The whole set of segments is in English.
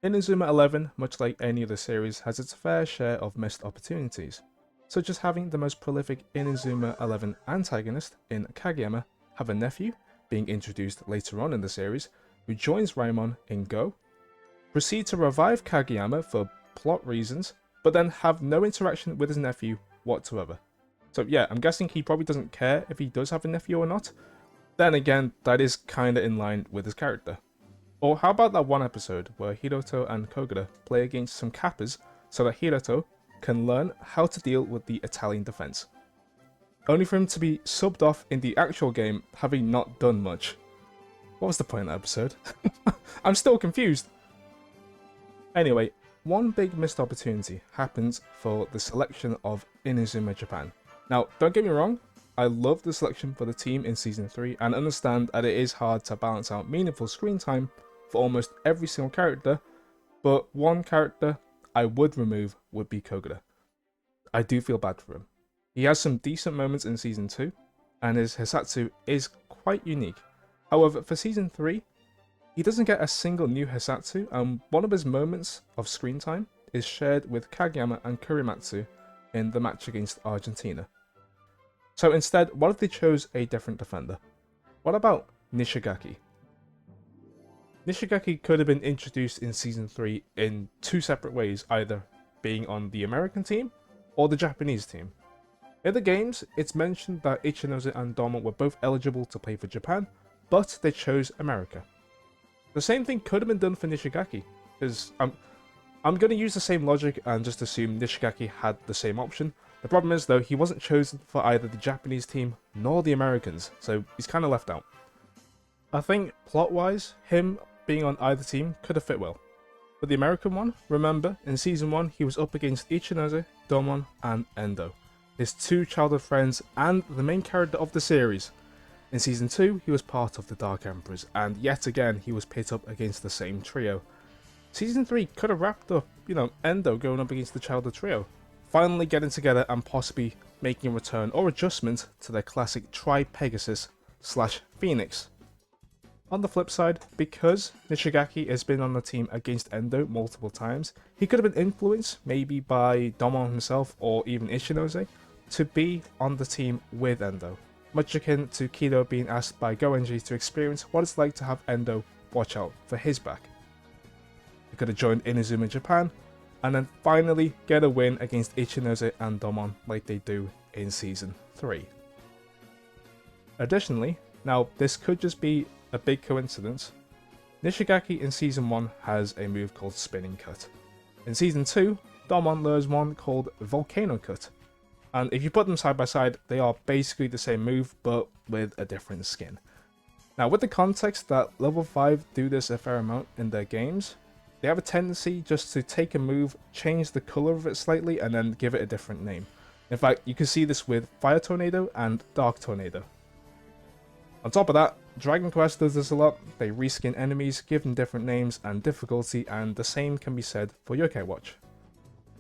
Inazuma 11, much like any other series, has its fair share of missed opportunities, such as having the most prolific Inazuma 11 antagonist in Kageyama have a nephew, being introduced later on in the series, who joins Raimon in Go, proceed to revive Kageyama for plot reasons, but then have no interaction with his nephew whatsoever. So yeah, I'm guessing he probably doesn't care if he does have a nephew or not. Then again, that is kinda in line with his character. Or how about that one episode where Hiroto and Kogura play against some Kappas so that Hiroto can learn how to deal with the Italian defense, only for him to be subbed off in the actual game having not done much. What was the point of that episode? I'm still confused. Anyway, one big missed opportunity happens for the selection of Inazuma Japan. Now, don't get me wrong, I love the selection for the team in Season 3 and understand that it is hard to balance out meaningful screen time for almost every single character, but one character I would remove would be Kogura. I do feel bad for him. He has some decent moments in Season 2, and his Hisatsu is quite unique. However, for Season 3, he doesn't get a single new Hisatsu, and one of his moments of screen time is shared with Kageyama and Kurimatsu in the match against Argentina. So instead, what if they chose a different defender? What about Nishigaki? Nishigaki could have been introduced in Season 3 in two separate ways, either being on the American team or the Japanese team. In the games, it's mentioned that Ichinose and Domo were both eligible to play for Japan, but they chose America. The same thing could have been done for Nishigaki, because I'm going to use the same logic and just assume Nishigaki had the same option. The problem is though, he wasn't chosen for either the Japanese team nor the Americans, so he's kind of left out. I think plot-wise, him being on either team could have fit well. But the American one, remember, in Season 1 he was up against Ichinose, Domon, and Endo, his two childhood friends and the main character of the series. In Season 2 he was part of the Dark Emperors, and yet again he was pit up against the same trio. Season 3 could have wrapped up, Endo going up against the childhood trio, finally getting together and possibly making a return or adjustment to their classic Tri-Pegasus/Phoenix. On the flip side, because Nishigaki has been on the team against Endo multiple times, he could have been influenced maybe by Domon himself or even Ichinose to be on the team with Endo, much akin to Kido being asked by Goenji to experience what it's like to have Endo watch out for his back. He could have joined Inazuma Japan and then finally get a win against Ichinose and Domon like they do in Season 3. Additionally, now this could just be a big coincidence, Nishigaki in Season 1 has a move called Spinning Cut. In Season 2, Domon learns one called Volcano Cut, and if you put them side by side, they are basically the same move but with a different skin. Now with the context that level 5 do this a fair amount in their games, they have a tendency just to take a move, change the colour of it slightly, and then give it a different name. In fact, you can see this with Fire Tornado and Dark Tornado. On top of that, Dragon Quest does this a lot. They reskin enemies, give them different names and difficulty, and the same can be said for Yokai Watch.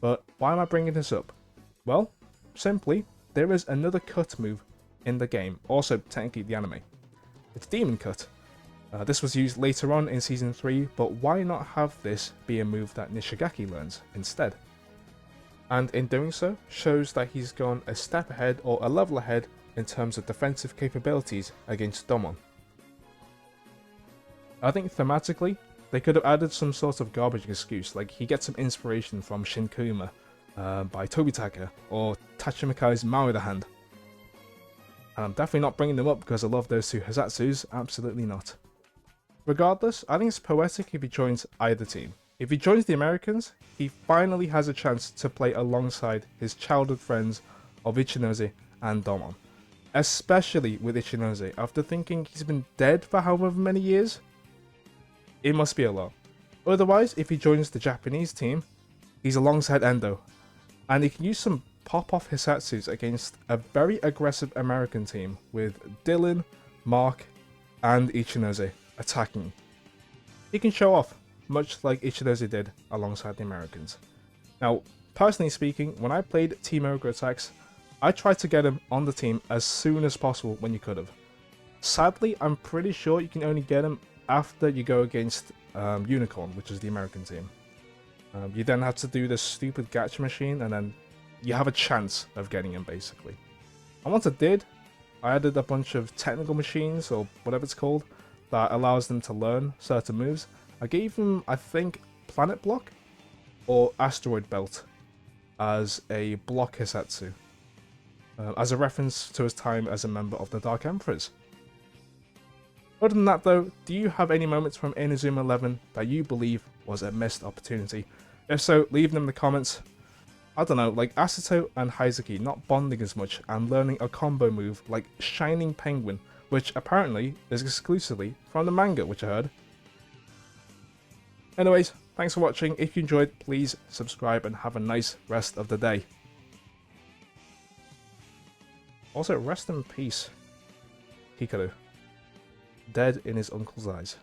But why am I bringing this up? Well, simply, there is another cut move in the game, also technically the anime. It's Demon Cut. This was used later on in Season 3, but why not have this be a move that Nishigaki learns instead? And in doing so, shows that he's gone a step ahead or a level ahead in terms of defensive capabilities against Domon. I think thematically, they could have added some sort of garbage excuse, like he gets some inspiration from Shinkuma by Tobitaka, or Tachimikai's Maui the Hand. And I'm definitely not bringing them up because I love those two Hisatsus, absolutely not. Regardless, I think it's poetic if he joins either team. If he joins the Americans, he finally has a chance to play alongside his childhood friends of Ichinose and Domon. Especially with Ichinose, after thinking he's been dead for however many years. It must be a lot. Otherwise, if he joins the Japanese team, he's alongside Endo, and he can use some pop-off Hisatsus against a very aggressive American team with Dylan, Mark, and Ichinose attacking. He can show off, much like Ichinose did alongside the Americans. Now, personally speaking, when I played Team Ogre Attacks, I tried to get him on the team as soon as possible when you could have. Sadly, I'm pretty sure you can only get him after you go against Unicorn, which is the American team. You then have to do this stupid gacha machine, and then you have a chance of getting him, basically. And once I did, I added a bunch of technical machines, or whatever it's called, that allows them to learn certain moves. I gave him, I think, Planet Block or Asteroid Belt as a block Hisetsu, as a reference to his time as a member of the Dark Emperors. Other than that though, do you have any moments from Inazuma 11 that you believe was a missed opportunity? If so, leave them in the comments. I don't know, like Asato and Heizuki not bonding as much and learning a combo move like Shining Penguin, which apparently is exclusively from the manga, which I heard. Anyways, thanks for watching. If you enjoyed, please subscribe and have a nice rest of the day. Also, rest in peace, Hikaru. Dead in his uncle's eyes.